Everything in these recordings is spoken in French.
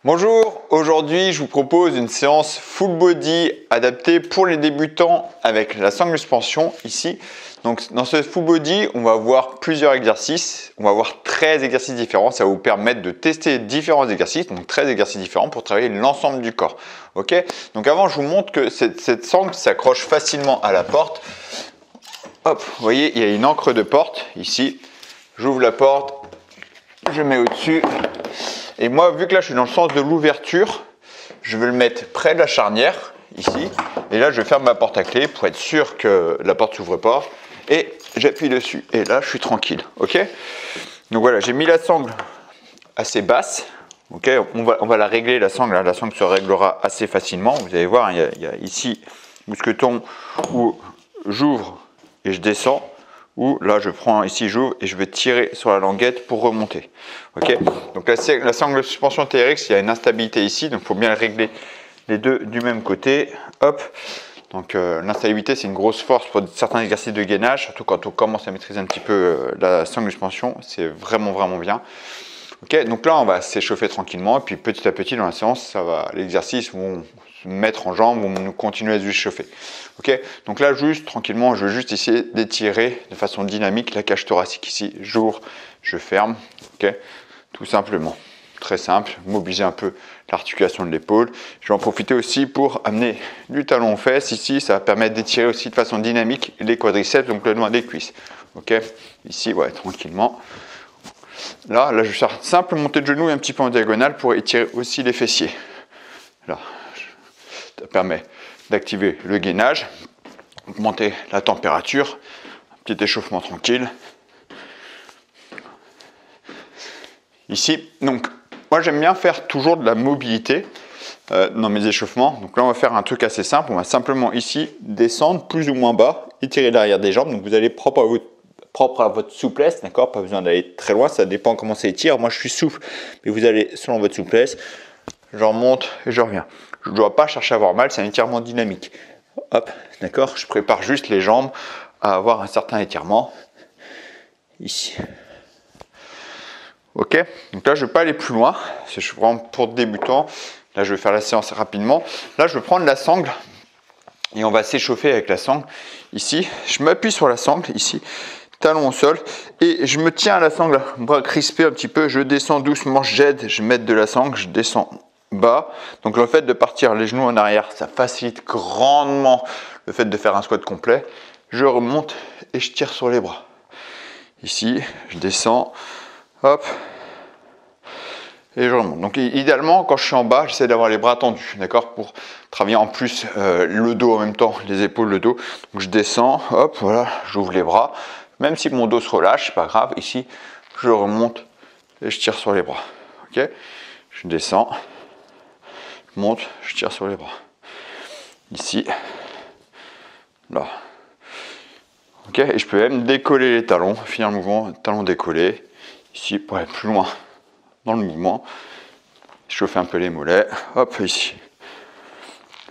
Bonjour, aujourd'hui je vous propose une séance full body adaptée pour les débutants avec la sangle suspension ici. Donc dans ce full body, on va voir plusieurs exercices, on va voir 13 exercices différents, ça va vous permettre de tester différents exercices, donc 13 exercices différents pour travailler l'ensemble du corps. Ok, donc avant je vous montre que cette sangle s'accroche facilement à la porte. Hop, vous voyez, il y a une encre de porte ici, j'ouvre la porte, je mets au-dessus. Et moi, vu que là, je suis dans le sens de l'ouverture, je vais le mettre près de la charnière, ici. Et là, je ferme ma porte à clé pour être sûr que la porte ne s'ouvre pas. Et j'appuie dessus. Et là, je suis tranquille. Ok? Donc voilà, j'ai mis la sangle assez basse. Ok? On va la régler, la sangle. La sangle se réglera assez facilement. Vous allez voir, il y a ici, mousqueton, où j'ouvre et je descends. Ou là je prends ici, j'ouvre et je vais tirer sur la languette pour remonter. Ok, donc la sangle de suspension TRX, il y a une instabilité ici, donc il faut bien régler les deux du même côté. Hop, donc l'instabilité c'est une grosse force pour certains exercices de gainage, surtout quand on commence à maîtriser un petit peu la sangle de suspension, c'est vraiment bien. Ok, donc là on va s'échauffer tranquillement et puis petit à petit dans la séance, ça va, l'exercice vont se mettre en jambes, vont continuer à se chauffer. Ok, donc là juste tranquillement, je vais juste essayer d'étirer de façon dynamique la cage thoracique ici. J'ouvre, je ferme. Ok, tout simplement, très simple. Mobiliser un peu l'articulation de l'épaule. Je vais en profiter aussi pour amener du talon aux fesses ici. Ça va permettre d'étirer aussi de façon dynamique les quadriceps, donc le loin des cuisses. Ok, ici ouais, tranquillement. Là, je vais faire simple montée de genou et un petit peu en diagonale pour étirer aussi les fessiers. Là, ça permet d'activer le gainage, augmenter la température, un petit échauffement tranquille. Ici, donc, moi j'aime bien faire toujours de la mobilité dans mes échauffements. Donc là, on va faire un truc assez simple. On va simplement ici descendre plus ou moins bas, étirer l'arrière des jambes. Donc vous allez propre à votre souplesse, d'accord? Pas besoin d'aller très loin, ça dépend comment ça étire. Moi je suis souple, mais vous allez selon votre souplesse. Je remonte et je reviens. Je ne dois pas chercher à avoir mal, c'est un étirement dynamique. Hop, d'accord? Je prépare juste les jambes à avoir un certain étirement. Ici. Ok, donc là je ne vais pas aller plus loin, je suis vraiment pour débutants. Là je vais faire la séance rapidement. Là je vais prendre la sangle et on va s'échauffer avec la sangle. Ici, je m'appuie sur la sangle, ici. Talon au sol et je me tiens à la sangle, bras crispé un petit peu, je descends doucement, j'aide, je mets de la sangle, je descends bas. Donc le fait de partir les genoux en arrière, ça facilite grandement le fait de faire un squat complet. Je remonte et je tire sur les bras. Ici, je descends, hop, et je remonte. Donc idéalement, quand je suis en bas, j'essaie d'avoir les bras tendus, d'accord, pour travailler en plus le dos en même temps, les épaules, le dos. Donc je descends, hop, voilà, j'ouvre les bras. Même si mon dos se relâche, c'est pas grave. Ici, je remonte et je tire sur les bras. Ok, je descends, je monte, je tire sur les bras. Ici, là. Ok, et je peux même décoller les talons, finir le mouvement, talons décollés. Ici, pour aller plus loin dans le mouvement, chauffer un peu les mollets. Hop, ici,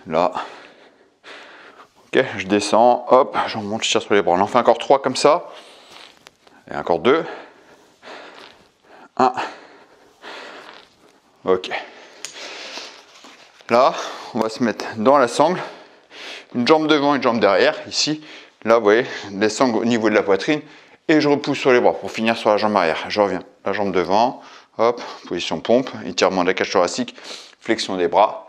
là. Ok, je descends, hop, je remonte, je tire sur les bras. On en fait encore 3 comme ça. Et encore 2. 1. Ok. Là, on va se mettre dans la sangle. Une jambe devant, une jambe derrière. Ici, là, vous voyez, les sangles au niveau de la poitrine. Et je repousse sur les bras pour finir sur la jambe arrière. Je reviens. La jambe devant. Hop, position pompe. Étirement de la cage thoracique. Flexion des bras.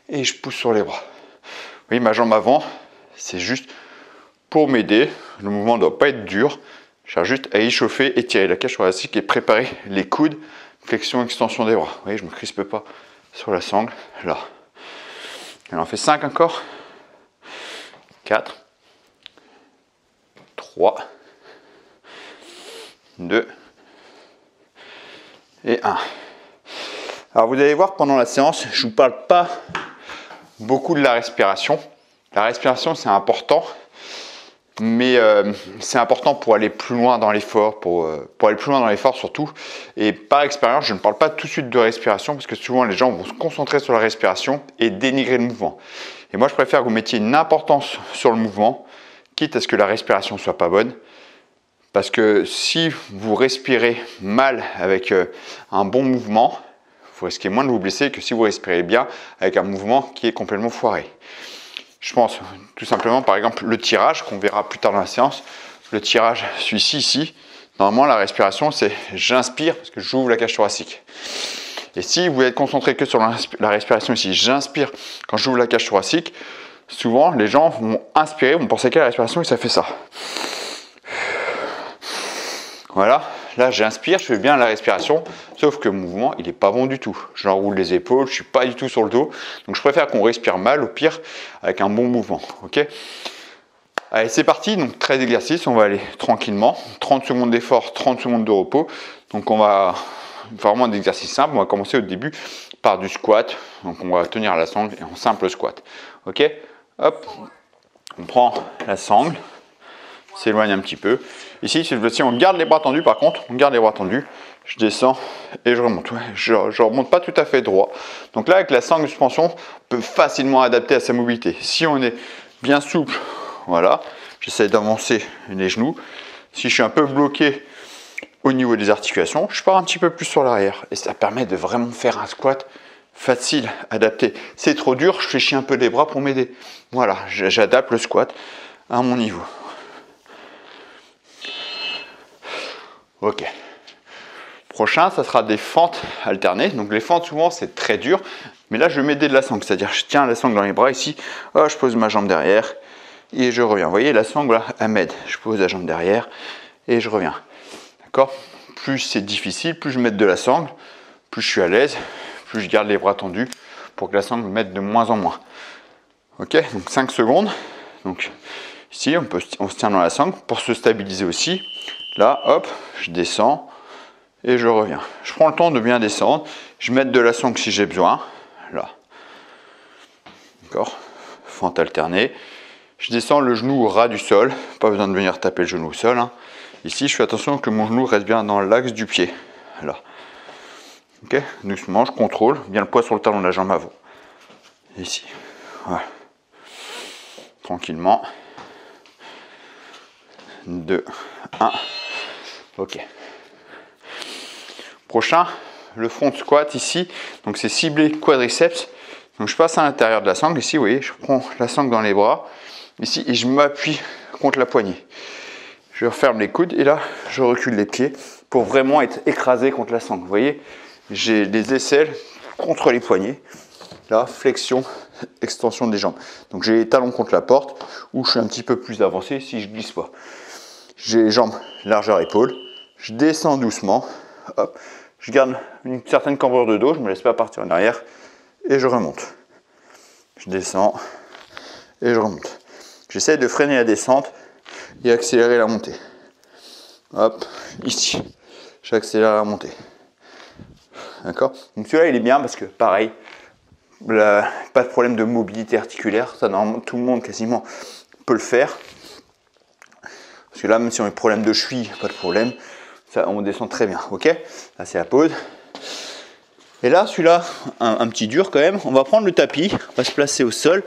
Et je pousse sur les bras. Vous voyez, ma jambe avant, c'est juste pour m'aider. Le mouvement ne doit pas être dur. Je cherche juste à échauffer, étirer la cage thoracique et préparer les coudes, flexion, extension des bras. Vous voyez, je ne me crispe pas sur la sangle. Là. On en fait 5 encore. 4. 3. 2. Et 1. Alors vous allez voir pendant la séance, je ne vous parle pas beaucoup de la respiration. La respiration, c'est important. Mais c'est important pour aller plus loin dans l'effort, pour aller plus loin dans l'effort surtout. Et par expérience, je ne parle pas tout de suite de respiration parce que souvent les gens vont se concentrer sur la respiration et dénigrer le mouvement. Et moi, je préfère que vous mettiez une importance sur le mouvement, quitte à ce que la respiration ne soit pas bonne. Parce que si vous respirez mal avec un bon mouvement, Vous risquez moins de vous blesser que si vous respirez bien avec un mouvement qui est complètement foiré. Je pense tout simplement, par exemple, le tirage qu'on verra plus tard dans la séance. Le tirage, celui-ci, ici, normalement, la respiration, c'est j'inspire parce que j'ouvre la cage thoracique. Et si vous êtes concentré que sur la respiration ici, j'inspire quand j'ouvre la cage thoracique, souvent, les gens vont inspirer, vont penser qu'à la respiration et ça fait ça. Voilà, là j'inspire, je fais bien la respiration, sauf que le mouvement, il n'est pas bon du tout. J'enroule les épaules, je ne suis pas du tout sur le dos. Donc je préfère qu'on respire mal, au pire, avec un bon mouvement. Ok ? Allez, c'est parti. Donc 13 exercices, on va aller tranquillement. 30 secondes d'effort, 30 secondes de repos. Donc on va faire vraiment des exercices simples. On va commencer au début par du squat. Donc on va tenir la sangle et en simple squat. Ok ? Hop, on prend la sangle, s'éloigne un petit peu. Ici, cette fois-ci, on garde les bras tendus. Par contre, on garde les bras tendus. Je descends et je remonte. Ouais, je remonte pas tout à fait droit. Donc là, avec la sangle de suspension, on peut facilement adapter à sa mobilité. Si on est bien souple, voilà, j'essaie d'avancer les genoux. Si je suis un peu bloqué au niveau des articulations, je pars un petit peu plus sur l'arrière. Et ça permet de vraiment faire un squat facile, adapté. C'est trop dur, je fléchis un peu les bras pour m'aider. Voilà, j'adapte le squat à mon niveau. Ok. Prochain, ça sera des fentes alternées. Donc les fentes, souvent, c'est très dur. Mais là, je vais m'aider de la sangle. C'est-à-dire, je tiens la sangle dans les bras ici. Oh, je pose ma jambe derrière et je reviens. Vous voyez, la sangle, là, elle m'aide. Je pose la jambe derrière et je reviens. D'accord ? Plus c'est difficile, plus je mets de la sangle, plus je suis à l'aise, plus je garde les bras tendus pour que la sangle m'aide de moins en moins. Ok ? Donc 5 secondes. Donc ici, on se tient dans la sangle pour se stabiliser aussi. Là, hop, je descends et je reviens. Je prends le temps de bien descendre. Je mets de la sangle si j'ai besoin. Là. D'accord ? Fente alternée. Je descends le genou au ras du sol. Pas besoin de venir taper le genou au sol. Hein. Ici, je fais attention que mon genou reste bien dans l'axe du pied. Là. Ok ? Doucement, je contrôle bien le poids sur le talon de la jambe avant. Ici. Voilà. Tranquillement. 2, 1. Ok. Prochain, le front squat ici. Donc c'est ciblé quadriceps. Donc je passe à l'intérieur de la sangle. Ici, vous voyez, je prends la sangle dans les bras. Ici, et je m'appuie contre la poignée. Je referme les coudes et là, je recule les pieds pour vraiment être écrasé contre la sangle. Vous voyez, j'ai les aisselles contre les poignets. Là, flexion, extension des jambes. Donc j'ai les talons contre la porte ou je suis un petit peu plus avancé si je glisse pas. J'ai les jambes largeur épaule. Je descends doucement. Hop. Je garde une certaine cambrure de dos. Je ne me laisse pas partir en arrière. Et je remonte. Je descends et je remonte. J'essaie de freiner la descente et accélérer la montée. Hop, ici. J'accélère la montée. D'accord ? Donc celui-là, il est bien parce que, pareil, pas de problème de mobilité articulaire. Ça, normalement, tout le monde quasiment peut le faire. Parce que là, même si on a des problèmes de cheville, pas de problème. Ça, on descend très bien. Ok ? Là, c'est la pause. Et là, celui-là, un petit dur quand même. On va prendre le tapis. On va se placer au sol.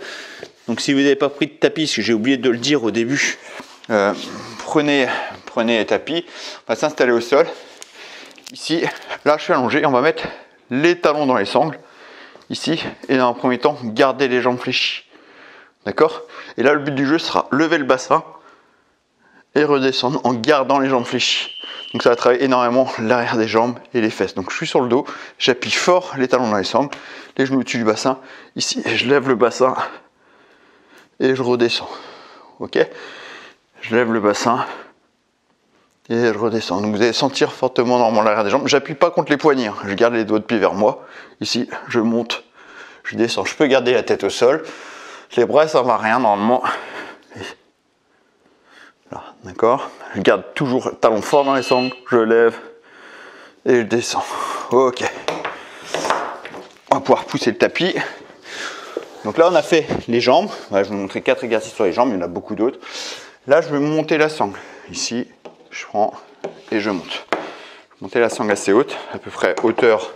Donc, si vous n'avez pas pris de tapis, parce que j'ai oublié de le dire au début, prenez les tapis. On va s'installer au sol. Ici, là, je suis allongé. On va mettre les talons dans les sangles. Ici. Et dans un premier temps, garder les jambes fléchies. D'accord ? Et là, le but du jeu sera lever le bassin et redescendre en gardant les jambes fléchies. Donc ça va travailler énormément l'arrière des jambes et les fesses. Donc je suis sur le dos, j'appuie fort les talons dans les sangles, les genoux au-dessus du bassin. Ici, je lève le bassin et je redescends. Ok ? Je lève le bassin et je redescends. Donc vous allez sentir fortement normalement l'arrière des jambes. J'appuie pas contre les poignets, hein. Je garde les doigts de pied vers moi. Ici, je monte, je descends. Je peux garder la tête au sol. Les bras, ça ne va rien normalement. Là, d'accord ? Je garde toujours talon fort dans les sangles, je lève et je descends. Ok. On va pouvoir pousser le tapis. Donc là, on a fait les jambes. Ouais, je vais vous montrer 4 exercices sur les jambes, il y en a beaucoup d'autres. Là, je vais monter la sangle. Ici, je prends et je monte. Monter la sangle assez haute, à peu près hauteur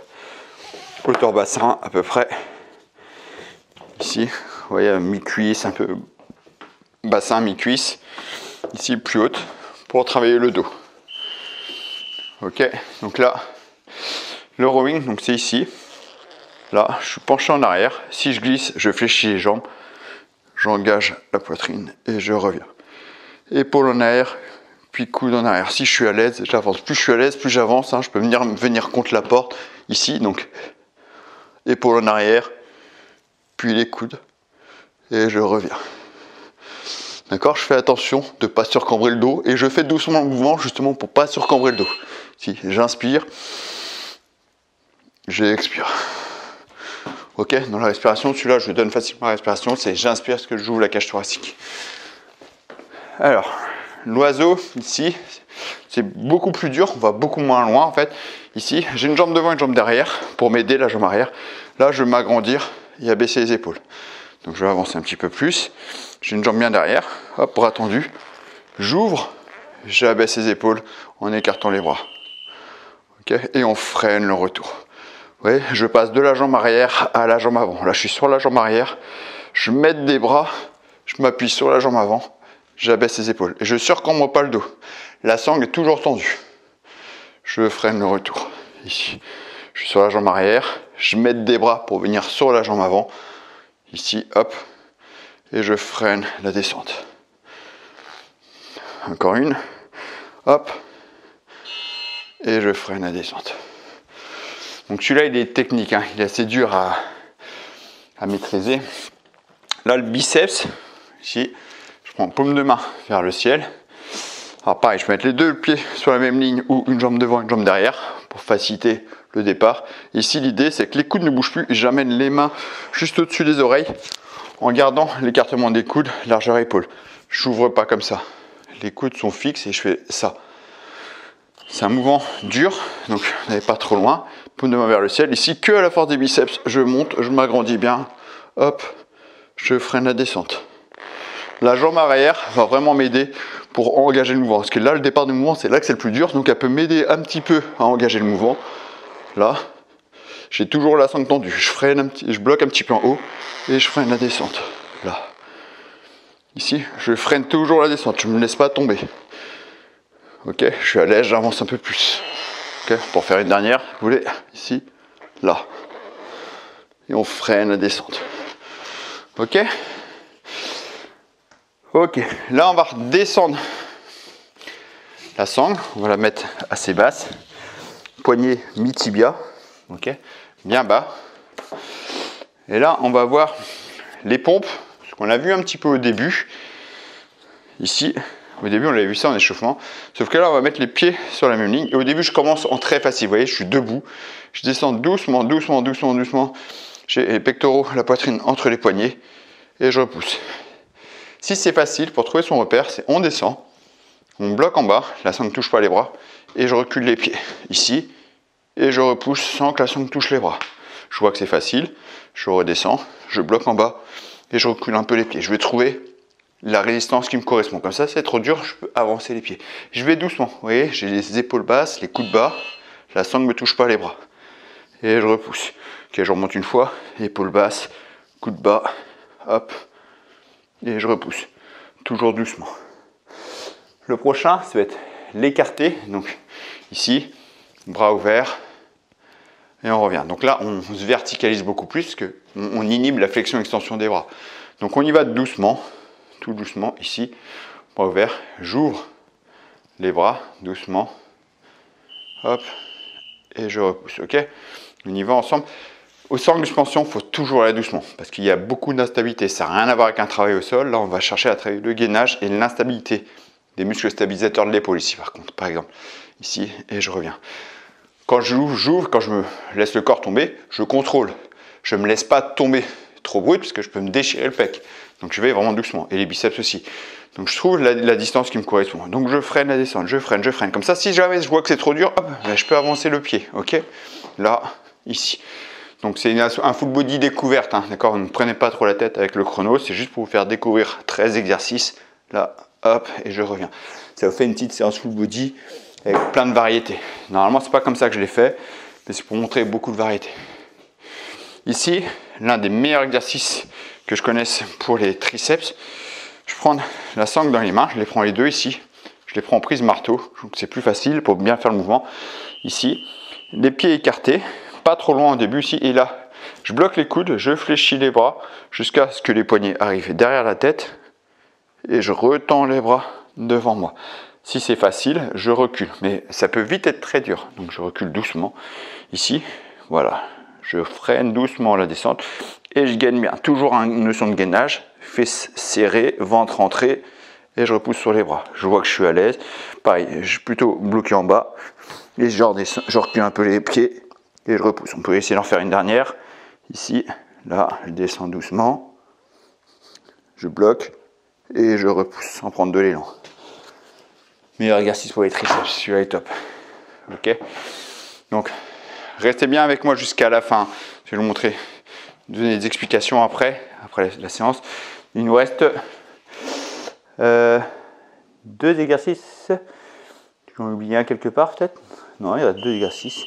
bassin, à peu près. Ici, vous voyez, mi-cuisse, un peu bassin, mi-cuisse. Ici, plus haute, pour travailler le dos. Ok, donc là, le rowing, donc c'est ici. Là, je suis penché en arrière. Si je glisse, je fléchis les jambes. J'engage la poitrine et je reviens. Épaule en arrière, puis coude en arrière. Si je suis à l'aise, j'avance. Plus je suis à l'aise, plus j'avance. Je peux venir contre la porte ici. Donc, épaule en arrière, puis les coudes. Et je reviens. D'accord? Je fais attention de ne pas surcambrer le dos. Et je fais doucement le mouvement justement pour ne pas surcambrer le dos. Si j'inspire, j'expire. Ok, dans la respiration, celui-là, je donne facilement la respiration, c'est j'inspire parce que j'ouvre la cage thoracique. Alors, l'oiseau, ici, c'est beaucoup plus dur, on va beaucoup moins loin en fait. Ici, j'ai une jambe devant et une jambe derrière pour m'aider la jambe arrière. Là, je vais m'agrandir et abaisser les épaules. Donc, je vais avancer un petit peu plus. J'ai une jambe bien derrière, hop, bras tendu. J'ouvre, j'abaisse les épaules en écartant les bras. Ok, et on freine le retour. Oui, je passe de la jambe arrière à la jambe avant. Là, je suis sur la jambe arrière. Je m'aide des bras. Je m'appuie sur la jambe avant. J'abaisse les épaules. Et je ne surcambre pas le dos. La sangle est toujours tendue. Je freine le retour. Ici, je suis sur la jambe arrière. Je m'aide des bras pour venir sur la jambe avant. Ici, hop. Et je freine la descente. Encore une. Hop. Et je freine la descente. Donc celui-là, il est technique, hein. Il est assez dur à maîtriser. Là, le biceps, ici, je prends paume de main vers le ciel. Alors pareil, je peux mettre les deux pieds sur la même ligne ou une jambe devant, une jambe derrière pour faciliter le départ. Ici, l'idée, c'est que les coudes ne bougent plus et j'amène les mains juste au-dessus des oreilles en gardant l'écartement des coudes, largeur épaule. Je n'ouvre pas comme ça. Les coudes sont fixes et je fais ça. C'est un mouvement dur, donc n'allez pas trop loin. Paume de main vers le ciel. Ici, que à la force des biceps, je monte, je m'agrandis bien. Hop, je freine la descente. La jambe arrière va vraiment m'aider pour engager le mouvement. Parce que là, le départ du mouvement, c'est là que c'est le plus dur. Donc, elle peut m'aider un petit peu à engager le mouvement. Là, j'ai toujours la sangle tendue. Je bloque un petit peu en haut et je freine la descente. Là. Ici, je freine toujours la descente. Je ne me laisse pas tomber. Ok, je suis à l'aise, j'avance un peu plus. Ok, pour faire une dernière, vous voulez, ici, là. Et on freine la descente. Ok. Ok, là on va redescendre la sangle, on va la mettre assez basse. Poignet mi-tibia, ok, bien bas. Et là on va voir les pompes, ce qu'on a vu un petit peu au début. Ici, au début on avait vu ça en échauffement, sauf que là on va mettre les pieds sur la même ligne. Et au début je commence en très facile, vous voyez, je suis debout. Je descends doucement, doucement, doucement, doucement. J'ai les pectoraux, la poitrine entre les poignets et je repousse. Si c'est facile, pour trouver son repère, c'est on descend, on bloque en bas, la sangle ne touche pas les bras, et je recule les pieds, ici, et je repousse sans que la sangle touche les bras. Je vois que c'est facile, je redescends, je bloque en bas, et je recule un peu les pieds. Je vais trouver la résistance qui me correspond. Comme ça, c'est trop dur, je peux avancer les pieds. Je vais doucement, vous voyez, j'ai les épaules basses, les coudes bas, la sangle ne me touche pas les bras. Et je repousse. Ok, je remonte une fois, épaules basses, coudes bas, hop, et je repousse, toujours doucement. Le prochain, ça va être l'écarté, donc ici, bras ouverts, et on revient. Donc là, on se verticalise beaucoup plus, parce qu'on inhibe la flexion-extension des bras. Donc on y va doucement, tout doucement, ici, bras ouverts, j'ouvre les bras, doucement, hop, et je repousse, ok? On y va ensemble. Au sangle de suspension, il faut toujours aller doucement parce qu'il y a beaucoup d'instabilité. Ça n'a rien à voir avec un travail au sol. Là, on va chercher à travailler le gainage et l'instabilité des muscles stabilisateurs de l'épaule ici, par contre, par exemple. Ici, et je reviens. Quand j'ouvre, quand je me laisse le corps tomber, je contrôle. Je ne me laisse pas tomber trop brut parce que je peux me déchirer le pec. Donc, je vais vraiment doucement. Et les biceps aussi. Donc, je trouve la distance qui me correspond. Donc, je freine la descente. Je freine, je freine. Comme ça, si jamais je vois que c'est trop dur, hop, je peux avancer le pied. Ok? Là, ici. Donc c'est un full body découverte, hein, d'accord? Ne prenez pas trop la tête avec le chrono, c'est juste pour vous faire découvrir 13 exercices. Là, hop, et je reviens. Ça vous fait une petite séance full body avec plein de variétés. Normalement, c'est pas comme ça que je l'ai fait, mais c'est pour montrer beaucoup de variétés. Ici, l'un des meilleurs exercices que je connaisse pour les triceps, je prends la sangle dans les mains, je les prends les deux ici, je les prends en prise marteau, donc c'est plus facile pour bien faire le mouvement. Ici, les pieds écartés, pas trop loin au début ici, et là Je bloque les coudes, je fléchis les bras jusqu'à ce que les poignets arrivent derrière la tête et je retends les bras devant moi. Si c'est facile, je recule, mais ça peut vite être très dur. Donc je recule doucement. Ici, voilà, je freine doucement la descente et je gaine bien. Toujours une notion de gainage, fesses serrées, ventre rentré et je repousse sur les bras. Je vois que je suis à l'aise. Pareil, je suis plutôt bloqué en bas et je recule un peu les pieds et je repousse. On peut essayer d'en faire une dernière. Ici, là, je descends doucement, je bloque et je repousse sans prendre de l'élan. Meilleur exercice pour les triceps, celui-là est top. Ok. Donc, restez bien avec moi jusqu'à la fin. Je vais vous montrer, donner des explications après la séance. Il nous reste 2 exercices. J'en ai oublié un quelque part peut-être. Non, il y a 2 exercices.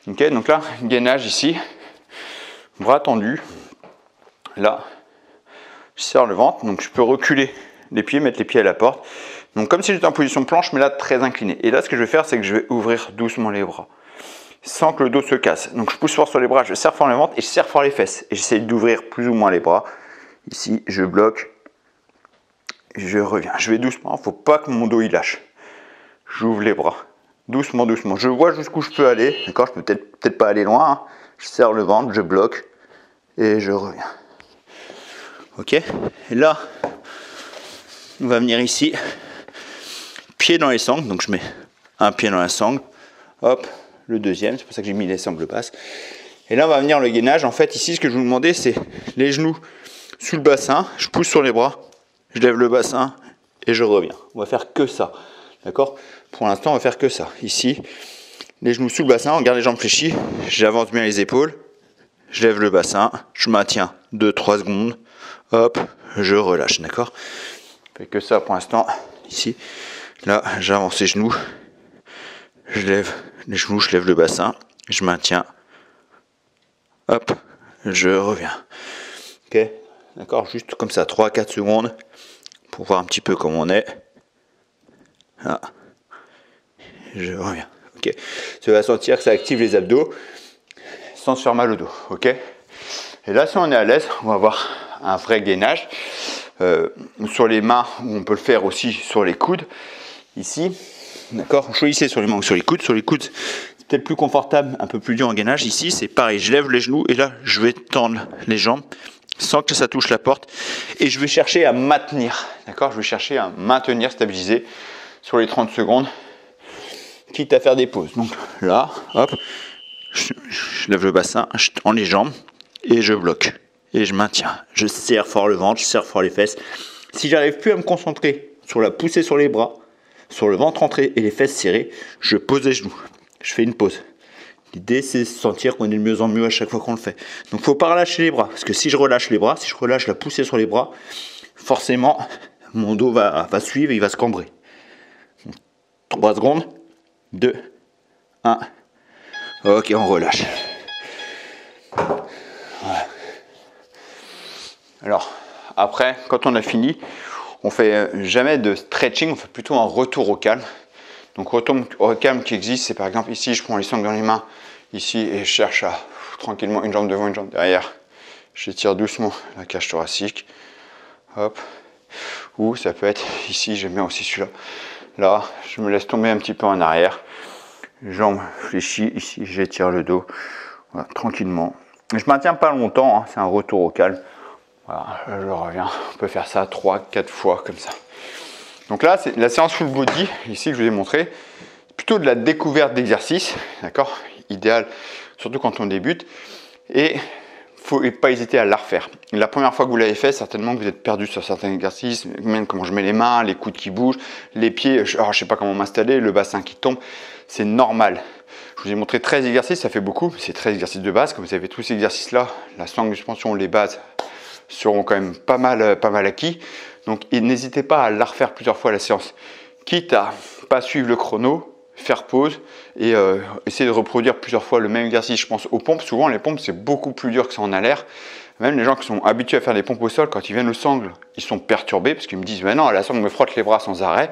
Ok, donc là, gainage ici. Bras tendus. Là, je serre le ventre. Donc je peux reculer les pieds, mettre les pieds à la porte. Donc comme si j'étais en position planche, mais là très incliné. Et là, ce que je vais faire, c'est que je vais ouvrir doucement les bras, sans que le dos se casse. Donc je pousse fort sur les bras, je serre fort le ventre et je serre fort les fesses. Et j'essaie d'ouvrir plus ou moins les bras. Ici, je bloque. Je reviens. Je vais doucement. Il ne faut pas que mon dos il lâche. J'ouvre les bras. Doucement, doucement. Je vois jusqu'où je peux aller. D'accord, je peux peut-être pas aller loin. Hein. Je serre le ventre, je bloque et je reviens. Ok. Et là, on va venir ici. Pied dans les sangles. Donc je mets un pied dans la sangle. Hop, le deuxième. C'est pour ça que j'ai mis les sangles basses. Et là, on va venir le gainage. En fait, ici, ce que je vous demandais, c'est les genoux sous le bassin. Je pousse sur les bras. Je lève le bassin et je reviens. On va faire que ça. D'accord? Pour l'instant, on va faire que ça. Ici, les genoux sous le bassin, on garde les jambes fléchies. J'avance bien les épaules. Je lève le bassin. Je maintiens 2-3 secondes. Hop, je relâche. D'accord? Je fais que ça pour l'instant. Ici, là, j'avance les genoux. Je lève les genoux, je lève le bassin. Je maintiens. Hop, je reviens. Ok? D'accord? Juste comme ça, 3-4 secondes. Pour voir un petit peu comment on est. Là. Je reviens. Ok. Tu vas sentir que ça active les abdos sans se faire mal au dos. Ok. Et là, si on est à l'aise, on va avoir un vrai gainage. Sur les mains, on peut le faire aussi sur les coudes. Ici. D'accord. Choisissez sur les mains ou sur les coudes. Sur les coudes, c'est peut-être plus confortable, un peu plus dur en gainage. Ici, c'est pareil. Je lève les genoux et là, je vais tendre les jambes sans que ça touche la porte et je vais chercher à maintenir, d'accord, je vais chercher à maintenir, stabiliser sur les 30 secondes, quitte à faire des pauses. Donc là, hop, je lève le bassin, je tends les jambes et je bloque et je maintiens. Je serre fort le ventre, je serre fort les fesses. Si j'arrive plus à me concentrer sur la poussée sur les bras, sur le ventre rentré et les fesses serrées, je pose les genoux, je fais une pause. L'idée, c'est de sentir qu'on est de mieux en mieux à chaque fois qu'on le fait. Donc, il ne faut pas relâcher les bras. Parce que si je relâche les bras, si je relâche la poussée sur les bras, forcément, mon dos va suivre et il va se cambrer. 3 secondes. 2, 1. Ok, on relâche. Voilà. Alors, après, quand on a fini, on fait jamais de stretching, on fait plutôt un retour au calme. Donc retour au calme qui existe, c'est par exemple ici, je prends les sangles dans les mains, ici, et je cherche à tranquillement une jambe devant, une jambe derrière. J'étire doucement la cage thoracique. Hop. Ou ça peut être ici, j'aime bien aussi celui-là. Là, je me laisse tomber un petit peu en arrière. Jambes fléchies, ici, j'étire le dos. Voilà, tranquillement. Je maintiens pas longtemps, hein, c'est un retour au calme. Voilà, je reviens. On peut faire ça 3-4 fois comme ça. Donc là, c'est la séance full body, ici que je vous ai montré, plutôt de la découverte d'exercices, d'accord, idéal, surtout quand on débute, et il ne faut pas hésiter à la refaire. La première fois que vous l'avez fait, certainement que vous êtes perdu sur certains exercices, même comment je mets les mains, les coudes qui bougent, les pieds, je ne sais pas comment m'installer, le bassin qui tombe, c'est normal. Je vous ai montré 13 exercices, ça fait beaucoup, c'est 13 exercices de base, comme vous avez tous ces exercices-là, la sangle suspension, les bases seront quand même pas mal acquis. Donc n'hésitez pas à la refaire plusieurs fois la séance, quitte à pas suivre le chrono, faire pause et essayer de reproduire plusieurs fois le même exercice. Je pense aux pompes, souvent les pompes c'est beaucoup plus dur que ça en a l'air. Même les gens qui sont habitués à faire des pompes au sol, quand ils viennent au sangle, ils sont perturbés parce qu'ils me disent « non, la sangle me frotte les bras sans arrêt ».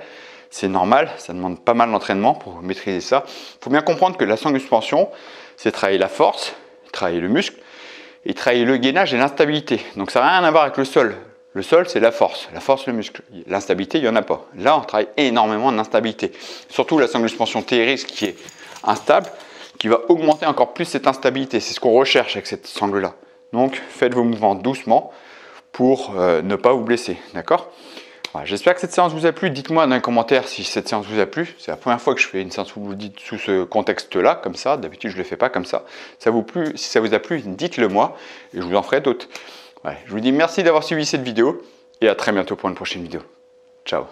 C'est normal, ça demande pas mal d'entraînement pour maîtriser ça. Il faut bien comprendre que la sangle suspension, c'est travailler la force, travailler le muscle, il travaille le gainage et l'instabilité. Donc ça n'a rien à voir avec le sol. Le sol, c'est la force, le muscle. L'instabilité, il n'y en a pas. Là, on travaille énormément d'instabilité. Surtout la sangle suspension TRX qui est instable, qui va augmenter encore plus cette instabilité. C'est ce qu'on recherche avec cette sangle-là. Donc, faites vos mouvements doucement pour ne pas vous blesser. D'accord ? Voilà, j'espère que cette séance vous a plu. Dites-moi dans les commentaires si cette séance vous a plu. C'est la première fois que je fais une séance où vous dites sous ce contexte-là, comme ça. D'habitude, je ne le fais pas comme ça. Si ça vous a plu, dites-le moi et je vous en ferai d'autres. Ouais, je vous dis merci d'avoir suivi cette vidéo et à très bientôt pour une prochaine vidéo. Ciao.